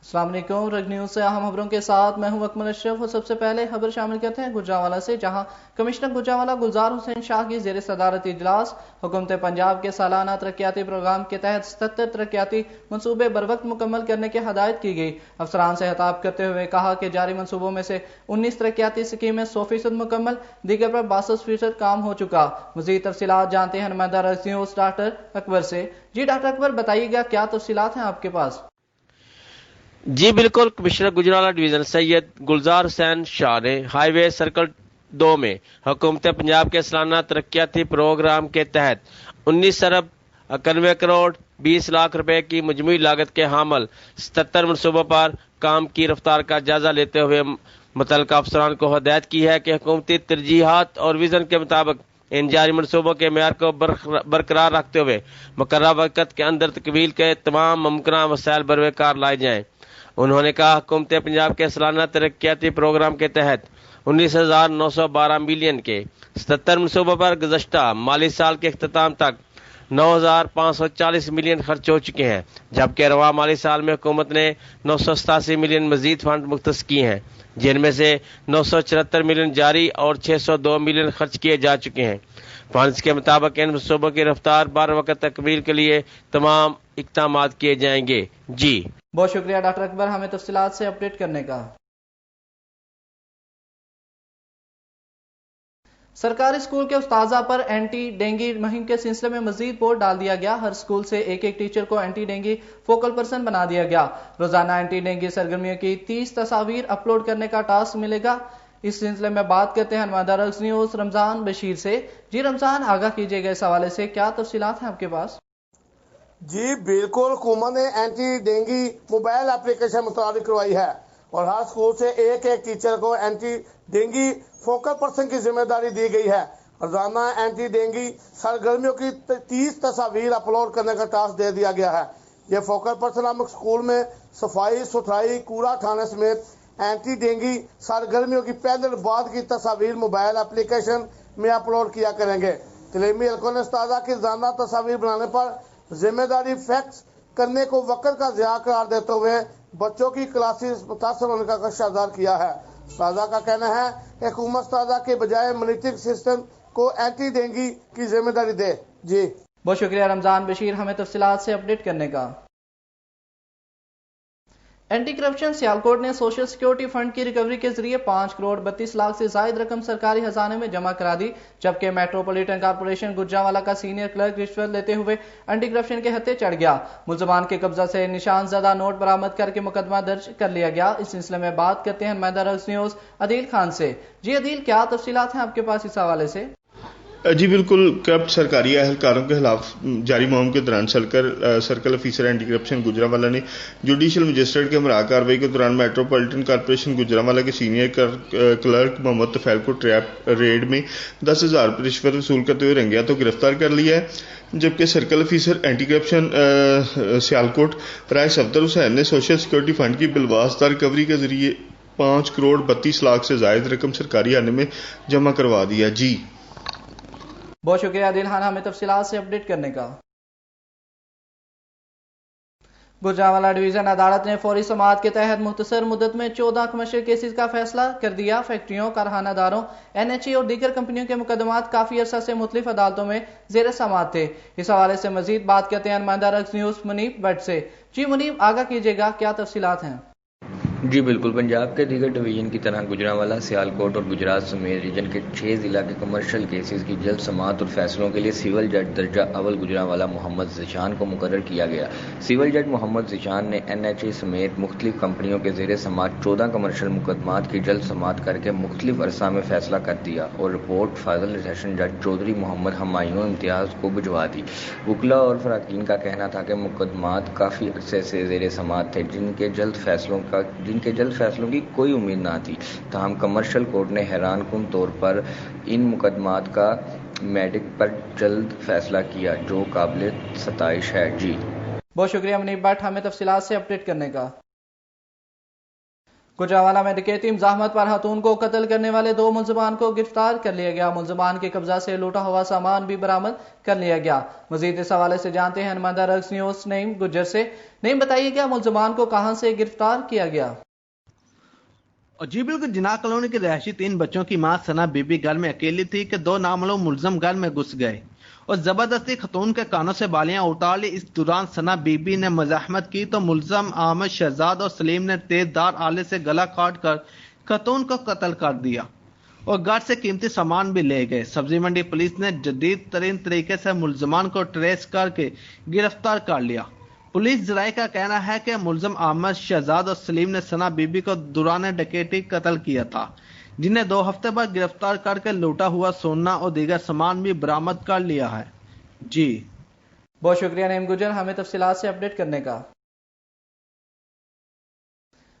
السلام علیکم، رگ نیوز سے اہم خبروں کے ساتھ میں ہوں اکمل اشرف اور سب سے پہلے خبر شامل کرتے ہیں گجرانوالہ سے، جہاں کمشنر گجرانوالہ گلزار حسین شاہ کی زیر صدارت اجلاس حکومت پنجاب کے سالانہ ترقیاتی پروگرام کے تحت 77 ترقیاتی منصوبے بروقت مکمل کرنے کی ہدایت کی گئی۔ افسران سے خطاب کرتے ہوئے کہا کہ جاری منصوبوں میں سے 19 ترقیاتی اسکیمیں 100% مکمل، دیگر پر 62% کام ہو چکا۔ مزید تفصیلات جانتے ہیں نمائندہ رگ نیوز ڈاکٹر اکبر سے۔ جی ڈاکٹر اکبر، بتائیے گا کیا تفصیلات ہیں آپ کے پاس؟ جی بالکل، کمشنر گجرانوالہ ڈویژن سید گلزار حسین شاہ نے ہائی وے سرکل 2 میں حکومت پنجاب کے سالانہ ترقیاتی پروگرام کے تحت 19 ارب 91 کروڑ 20 لاکھ روپے کی مجموعی لاگت کے حامل 77 منصوبوں پر کام کی رفتار کا جائزہ لیتے ہوئے متعلقہ افسران کو ہدایت کی ہے کہ حکومتی ترجیحات اور ویژن کے مطابق ان جاری منصوبوں کے معیار کو برقرار رکھتے ہوئے مقررہ وقت کے اندر تکمیل کے تمام ممکنہ وسائل بروئے کار لائے جائیں۔ انہوں نے کہا حکومت پنجاب کے سالانہ ترقیاتی پروگرام کے تحت 19,912 ملین کے 77 منصوبوں پر گزشتہ مالی سال کے اختتام تک 9,540 ملین خرچ ہو چکے ہیں، جبکہ رواں مالی سال میں حکومت نے 987 ملین مزید فنڈ مختص کیے ہیں، جن میں سے 974 ملین جاری اور 602 ملین خرچ کیے جا چکے ہیں۔ فنڈز کے مطابق ان منصوبوں کی رفتار بر وقت تکمیل کے لیے تمام اقدامات کیے جائیں گے۔ جی بہت شکریہ ڈاکٹر اکبر، ہمیں تفصیلات سے اپڈیٹ کرنے کا۔ سرکاری اسکول کے استاذہ پر اینٹی ڈینگی مہم کے سلسلے میں مزید بورڈ ڈال دیا گیا۔ ہر اسکول سے ایک ٹیچر کو اینٹی ڈینگی فوکل پرسن بنا دیا گیا۔ روزانہ اینٹی ڈینگی سرگرمیوں کی 30 تصاویر اپلوڈ کرنے کا ٹاسک ملے گا۔ اس سلسلے میں بات کرتے ہیں نمائندہ رگ نیوز رمضان بشیر سے۔ جی رمضان، آگاہ کیجیے گا اس حوالے سے، کیا تفصیلات ہیں آپ کے پاس؟ جی بالکل، حکومت نے اینٹی ڈینگی موبائل اپلیکیشن متعارف کروائی ہے اور ہر اسکول سے ایک ٹیچر کو اینٹی ڈینگی فوکل پرسن کی ذمہ داری دی گئی ہے۔ روزانہ اینٹی ڈینگی سرگرمیوں کی 30 تصاویر اپلوڈ کرنے کا ٹاسک دے دیا گیا ہے۔ یہ فوکل پرسن ہم اسکول میں صفائی ستھرائی کوڑا اٹھانے سمیت اینٹی ڈینگی سرگرمیوں کی پہلے اور بعد کی تصاویر موبائل اپلیکیشن میں اپلوڈ کیا کریں گے۔ تعلیمی حلقوں نے استاذہ کی روزانہ تصاویر بنانے پر ذمہ داری فیکس کرنے کو وقت کا ضیاع قرار دیتے ہوئے بچوں کی کلاسز متاثر ہونے کا خدشہ ظاہر کیا ہے۔ استاذہ کا کہنا ہے کہ حکومت استاذہ کے بجائے مانیٹرنگ سسٹم کو اینٹی ڈینگی کی ذمہ داری دے۔ جی بہت شکریہ رمضان بشیر، ہمیں تفصیلات سے اپڈیٹ کرنے کا۔ اینٹی کرپشن سیالکوٹ نے سوشل سیکیورٹی فنڈ کی ریکوری کے ذریعے 5 کروڑ 32 لاکھ سے زائد رقم سرکاری خزانے میں جمع کرا دی، جبکہ میٹروپولیٹن کارپوریشن گجرانوالہ کا سینئر کلرک رشوت لیتے ہوئے اینٹی کرپشن کے ہتھے چڑھ گیا۔ ملزمان کے قبضہ سے نشان زدہ نوٹ برآمد کر کے مقدمہ درج کر لیا گیا۔ اس سلسلے میں بات کرتے ہیں نمائندہ رگ نیوز عدیل خان سے۔ جی عدیل، کیا تفصیلات ہیں آپ کے پاس اس حوالے سے؟ جی بالکل، کرپٹ سرکاری اہلکاروں کے خلاف جاری مہم کے دوران circle officer anti corruption Gujranwala نے جوڈیشل مجسٹریٹ کے ہمراہ کارروائی کے دوران میٹروپولیٹن کارپوریشن گجرانوالہ کے سینئر کلرک محمد طفیل کو ریڈ میں 10,000 روپے رشوت وصول کرتے ہوئے رنگے ہاتھوں گرفتار کر لیا ہے، جبکہ circle officer anti corruption Sialkot Rai Safdar Hussain نے سوشل سیکورٹی فنڈ کی بالواسطہ ریکوری کے ذریعے 5 کروڑ 32 لاکھ سے زائد رقم سرکاری کھانے میں جمع کروا دیا۔ جی بہت شکریہ عدیل خان، ہمیں تفصیلات سے اپڈیٹ کرنے کا۔ گجرانوالہ ڈویژن عدالت نے فوری سماعت کے تحت مختصر مدت میں 14 کمرشل کیسز کا فیصلہ کر دیا۔ فیکٹریوں، کارخانہ داروں، NHA اور دیگر کمپنیوں کے مقدمات کافی عرصہ سے مختلف عدالتوں میں زیر سماعت تھے۔ اس حوالے سے مزید بات کرتے ہیں نمائندہ رگ نیوز منیب بٹ سے۔ جی منیب، آگاہ کیجیے گا، کیا تفصیلات ہیں؟ جی بالکل، پنجاب کے دیگر ڈویژن کی طرح گجرانوالہ، سیالکوٹ اور گجرات سمیت ریجن کے 6 ضلع کے کمرشل کیسز کی جلد سماعت اور فیصلوں کے لیے سول جج درجہ اول گجرانوالہ محمد ذیشان کو مقرر کیا گیا۔ سول جج محمد ذیشان نے NHA سمیت مختلف کمپنیوں کے زیر سماعت 14 کمرشل مقدمات کی جلد سماعت کر کے مختلف عرصہ میں فیصلہ کر دیا اور رپورٹ فاضل سیشن جج چودھری محمد ہمایوں امتیاز کو بھجوا دی۔ وکلاء اور فراقین کا کہنا تھا کہ مقدمات کافی عرصے سے زیر سماعت تھے، جن کے جلد فیصلوں کی کوئی امید نہ تھی، تاہم کمرشل کورٹ نے حیران کن طور پر ان مقدمات کا میڈک پر جلد فیصلہ کیا، جو قابل ستائش ہے۔ جی بہت شکریہ منیب بٹ، ہمیں تفصیلات سے اپڈیٹ کرنے کا۔ गुजरावाला में डकैती मज़ाहमत पर खातून को कत्ल करने वाले 2 मुलजमान को गिरफ्तार कर लिया गया। मुलजमान के कब्जा से लूटा हुआ सामान भी बरामद कर लिया गया। मजीद इस हवाले से जानते हैं नुमाइंदा रक्स न्यूज नईम गुज्जर से। नईम, बताइएगा मुलजमान को कहां से गिरफ्तार किया गया? जी बिल्कुल, जिना कॉलोनी के रहायशी 3 बच्चों की मां सना बीबी घर में अकेली थी कि 2 नामालूम मुलजम घर में घुस गए और जबरदस्ती खतून के कानों से बालियां उतार ली। इस दौरान सना बीबी ने मज़ाहमत की तो मुलजम अहमद शहजाद और सलीम ने तेजदार आले से गला काट कर खतून को कत्ल कर दिया और घर से कीमती सामान भी ले गए। सब्जी मंडी पुलिस ने जदीद तरीन तरीके से मुलजमान को ट्रेस करके गिरफ्तार कर लिया। पुलिस जराये का कहना है कि मुलजम अहमद शहजाद और सलीम ने सना बीबी को दौरान डकैती कत्ल किया था, जिन्हें 2 हफ्ते बाद गिरफ्तार करके लूटा हुआ सोना और दीगर सामान भी बरामद कर लिया है। जी बहुत शुक्रिया नईम गुजर, हमें तफसीलात से अपडेट करने का।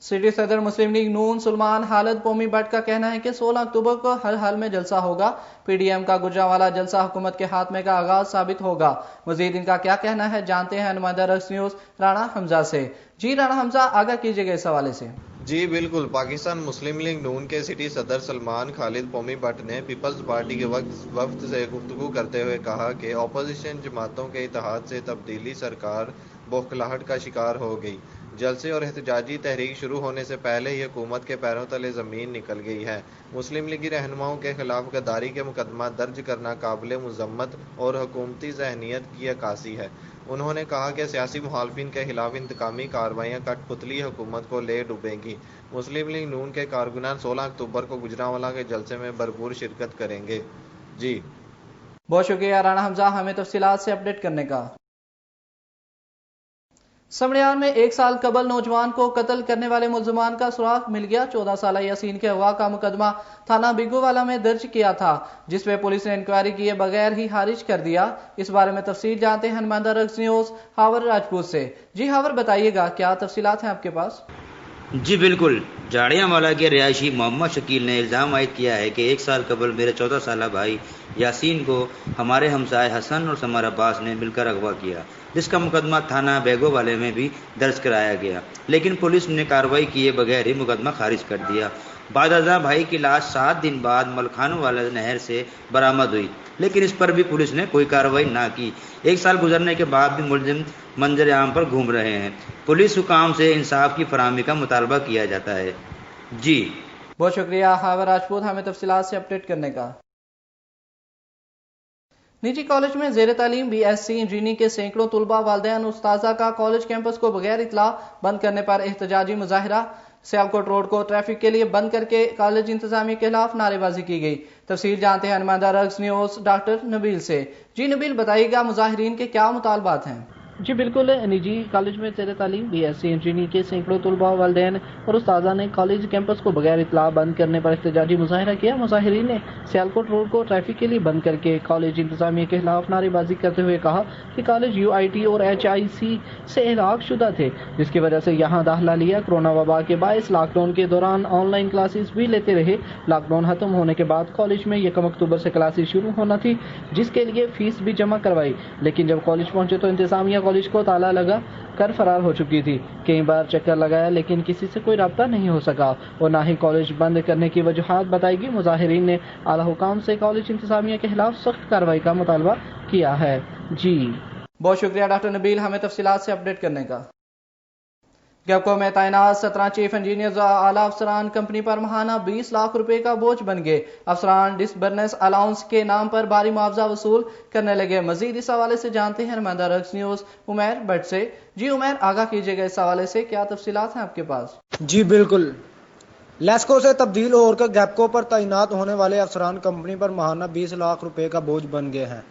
सिटी सदर मुस्लिम लीग नून सुलमान हालत पोमी भट्ट का कहना है कि 16 अक्टूबर को हर हाल में जलसा होगा। पीडीएम का गुजरावाला जलसा हुकूमत के खात्मे का आगाज साबित होगा। मजीद इनका क्या कहना है जानते हैं नुमाइंदा रक्स न्यूज राणा हमजा से। जी राणा हमजा, आगाह कीजिएगा इस हवाले से। जी बिल्कुल, पाकिस्तान मुस्लिम लीग नून के सिटी सदर सलमान खालिद पोमी भट्ट ने पीपल्स पार्टी के वफ्द से गुफ्तगू करते हुए कहा कि अपोजिशन जमातों के इत्तेहाद से तब्दीली सरकार बौखलाहट का शिकार हो गई। जलसे और एहतजाजी तहरीक शुरू होने से पहले ही हुकूमत के पैरों तले ज़मीन निकल गई है। मुस्लिम लीगी रहनुमाओं के खिलाफ गद्दारी के मुकदमा दर्ज करना काबिल मुज़म्मत और हुकूमती ज़हनियत की अक्कासी है। उन्होंने कहा कि सियासी मुखालफिन के खिलाफ इंतकामी कार्रवाइयाँ कठपुतली हुकूमत को ले डूबेंगी। मुस्लिम लीग नून के कारकुनान 16 अक्टूबर को गुजरांवाला के जलसे में भरपूर शिरकत करेंगे। जी बहुत शुक्रिया राणा हमजा, हमें तफसीलात से अपडेट करने का। समड़ियार में 1 साल कबल नौजवान को कत्ल करने वाले मुलजमान का सुराग मिल गया। 14 साल यासीन के अगवा का मुकदमा थाना बिगूवाला में दर्ज किया था, जिसपे पुलिस ने इंक्वायरी किए बगैर ही खारिज कर दिया। इस बारे में तफसील जानते हैं नुमाइंदा रक्स न्यूज हावर राजपूत से। जी हावर, बताइएगा क्या तफसीलात हैं आपके पास? जी बिल्कुल, जाड़ियांवाला के रिहायशी मोहम्मद शकील ने इल्ज़ाम आयद किया है कि 1 साल कबल मेरे 14 साल भाई यासीन को हमारे हमसाय हसन और समर अब्बास ने मिलकर अगवा किया, जिसका मुकदमा थाना बेगोवाले में भी दर्ज कराया गया, लेकिन पुलिस ने कार्रवाई किए बगैर ही मुकदमा खारिज कर दिया। बादअज़ा भाई की लाश 7 दिन बाद मलखानोवाला नहर से बरामद हुई, लेकिन इस पर भी पुलिस ने कोई कार्रवाई ना की। 1 साल गुजरने के बाद भी मुलजिम मंजर आम पर घूम रहे हैं। पुलिस हुकाम से इंसाफ की फराहमी का मुतालबा किया जाता है। जी बहुत शुक्रिया हावर राजपूत, हमें तफसीलात से अपडेट करने का। निजी कॉलेज में जेर तालीम BSc इंजीनियरिंग के सैकड़ों तुलबा वालिदैन उस्ताजा का कॉलेज कैंपस को बगैर इतला बंद करने पर एहतजाजी मुजाहिरा। सियालकोट रोड को ट्रैफिक के लिए बंद करके कॉलेज इंतजामिया के खिलाफ नारेबाजी की गई। तफसील जानते हैं नुमाइंदा रक्स न्यूज डॉक्टर नबील से। जी नबील, बताइएगा मुजाहिरीन के क्या मुतालबात हैं? जी बिल्कुल, निजी कॉलेज में ज़ेर तालीम BSc इंजीनियरिंग के सैकड़ों तुलबा वालिदैन और उस्तादा ने कॉलेज कैंपस को बगैर इतला बंद करने पर एहतजाजी मुजाहिरा किया। मुजाहिरीन ने सियालकोट रोड को ट्रैफिक के लिए बंद करके कॉलेज इंतजामिया के खिलाफ नारेबाजी करते हुए कहा कि कॉलेज UIT और HIC से इलाक शुदा थे, जिसकी वजह से यहाँ दाखिला लिया। कोरोना वबा के बायस लॉकडाउन के दौरान ऑनलाइन क्लासेस भी लेते रहे। लॉकडाउन खत्म होने के बाद कॉलेज में 1 अक्टूबर से क्लासेस शुरू होना थी, जिसके लिए फीस भी जमा करवाई, लेकिन जब कॉलेज पहुंचे तो इंतजामिया कॉलेज को ताला लगा कर फरार हो चुकी थी। कई बार चक्कर लगाया, लेकिन किसी से कोई रब्ता नहीं हो सका और ना ही कॉलेज बंद करने की वजूहात बताई गई। मुजाहिरीन ने आला हुकाम से कॉलेज इंतजामिया के खिलाफ सख्त कार्रवाई का मुतालबा किया है। जी बहुत शुक्रिया डॉक्टर नबील, हमें तफसीलात से अपडेट करने का। गैपको में तैनात 17 चीफ इंजीनियर्स और आला अफसरान कंपनी पर माहाना 20 लाख रुपए का बोझ बन गए। अफसरान डिसबर्नेस अलाउंस के नाम पर भारी मुआवजा वसूल करने लगे। मजीद इस हवाले से जानते हैं नुमाइंदा रक्स न्यूज उमैर भट्ट से। जी उमैर, आगाह कीजिएगा इस हवाले से, क्या तफसीलात हैं आपके पास? जी बिल्कुल, लेस्को से तब्दील होकर गैपको पर तैनात होने वाले अफसरान कंपनी पर माहाना 20 लाख रुपए का बोझ बन गए हैं।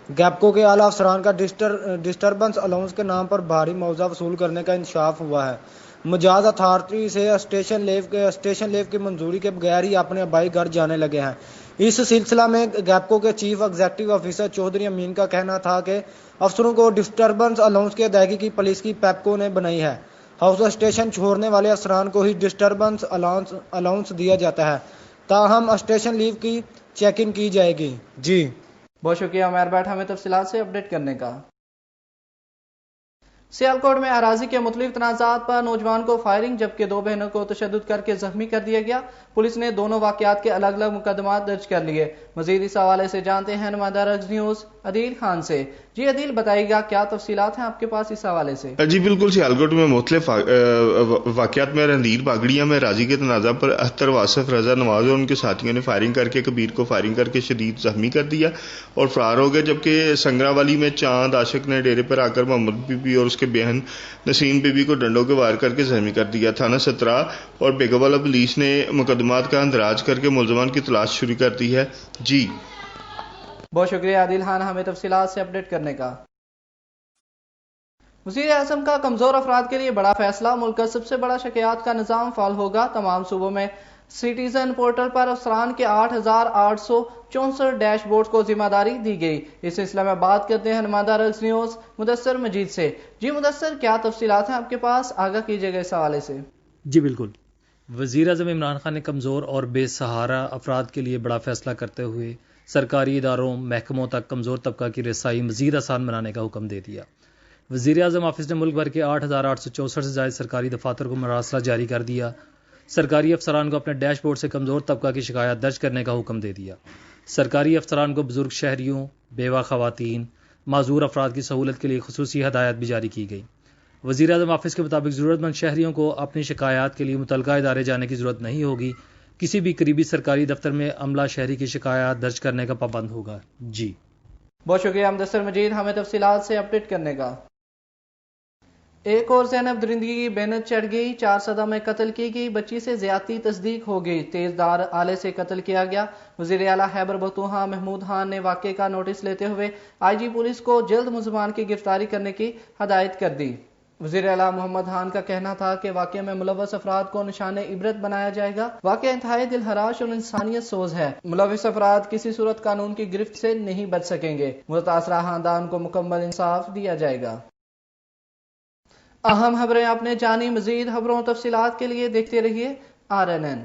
गैपको के आला अफसरान का डिस्टर्बेंस अलाउंस के नाम पर भारी मुआवजा वसूल करने का इंकशाफ हुआ है। मुजाज अथॉरिटी से स्टेशन लेव की मंजूरी के बगैर ही अपने आबाई घर जाने लगे हैं। इस सिलसिला में गैपको के चीफ एग्जीक्यूटिव ऑफिसर चौधरी अमीन का कहना था कि अफसरों को डिस्टर्बेंस अलाउंस की अदायगी की पॉलिसी पेप्को ने बनाई है। हाउस स्टेशन छोड़ने वाले अफसरान को ही डिस्टर्बेंस अलाउंस दिया जाता है, ताहम स्टेशन लीव की चेकिंग की जाएगी। जी बहुत शुक्रिया उमैर भट्ट, हमें तफसीलात से अपडेट करने का। सियालकोट में अराजी के मुख्तलिफ तनाज़ात पर नौजवान को फायरिंग जबकि दो बहनों को तशद्दुद करके जख्मी कर दिया गया। पुलिस ने दोनों वाक़यात के अलग अलग मुकदमा दर्ज कर लिए। मजीद इस हवाले से जानते हैं नुमाइंदा रग्स न्यूज़ अदील खान से। जी अदील, बताइएगा क्या तफसीलात हैं आपके पास इस हवाले से? जी बिल्कुल, सियालकोट में मुख्तलिफ वाक़यात में रंधीर बागड़िया में राजी के तनाज़ा पर अख्तर, वासिफ, रजा, नवाज और उनके साथियों ने फायरिंग करके कबीर को फायरिंग करके शदीद जख्मी कर दिया और फरार हो गए। जबकि संगरावाली में चांद आशिक ने डेरे पर आकर मोहम्मद बीबी और उसके बहन नसीम बीबी को डंडों के वार करके जख्मी कर दिया। थाना सतरा और बेगवाला पुलिस ने मुकदमात का अंदराज करके मुलजमान की तलाश शुरू कर दी है। जी बहुत शुक्रिया आदिल खान हमें तफसीलात से अपडेट करने का। वज़ीर आज़म का कमजोर अफराद के लिए बड़ा फैसला, मुल्क का सबसे बड़ा शकायत का निज़ाम फाल होगा। तमाम सूबों में सिटीजन पोर्टल पर अफसरान के 8,864 डैशबोर्ड को जिम्मेदारी दी गई। इस सिलसिले में बात करते हैं नुमाइंदा रग्स न्यूज़ मुदस्सर मजीद से। जी मुदस्सर, क्या तफसीलात हैं आपके पास, आगाह कीजिएगा इस हवाले से। जी बिल्कुल, वज़ीर आज़म इमरान खान ने कमज़ोर और बेसहारा अफराद के लिए बड़ा फैसला करते हुए सरकारी इदारों महकमों तक कमज़ोर तबका की रसाई मज़ीद आसान बनाने का हुक्म दे दिया। वज़ीर आज़म ऑफिस ने मुल्क भर के 8,864 से ज़ायद सरकारी दफातर को मरासला जारी कर दिया। सरकारी अफसरान को अपने डैशबोर्ड से कमज़ोर तबका की शिकायत दर्ज करने का हुक्म दे दिया। सरकारी अफसरान को बुजुर्ग शहरियों, बेवा खवातीन, माजूर अफराद की सहूलत के लिए खुसूसी हदायत भी जारी की गई। वज़ीर आज़म ऑफिस के मुताबिक ज़रूरतमंद शहरियों को अपनी शिकायत के लिए मुतलका इदारे जाने की ज़रूरत नहीं होगी। किसी भी करीबी सरकारी दफ्तर में अमला शहरी की शिकायत दर्ज करने का पाबंद होगा। जी बहुत शुक्रिया मुदस्सर मजीद हमें तफसीलात से अपडेट करने का। एक और ज़ैनब दरिंदगी की बेनत चढ़ गई, 4 सदा में कत्ल की गई बच्ची से ज्यादती तस्दीक हो गई, तेजदार आले से कत्ल किया गया। वज़ीर आला खैबर पख्तूनख्वा महमूद खान ने वाक़े का नोटिस लेते हुए IG पुलिस को जल्द मुलज़मान की गिरफ्तारी करने की हदायत कर दी। वज़ीर आला मोहम्मद खान का कहना था कि वाक़े में मुलव्वस अफराद को निशाने इबरत बनाया जाएगा। वाक़या इंतहाई दिलहराश और इंसानियत सोज है। मुलव्वस अफराद किसी सूरत कानून की गिरफ्त से नहीं बच सकेंगे। मुतासरा खानदान को मुकम्मल इंसाफ दिया जाएगा। अहम खबरें आपने जानी, मजीद खबरों तफसीलात के लिए देखते रहिए RNN।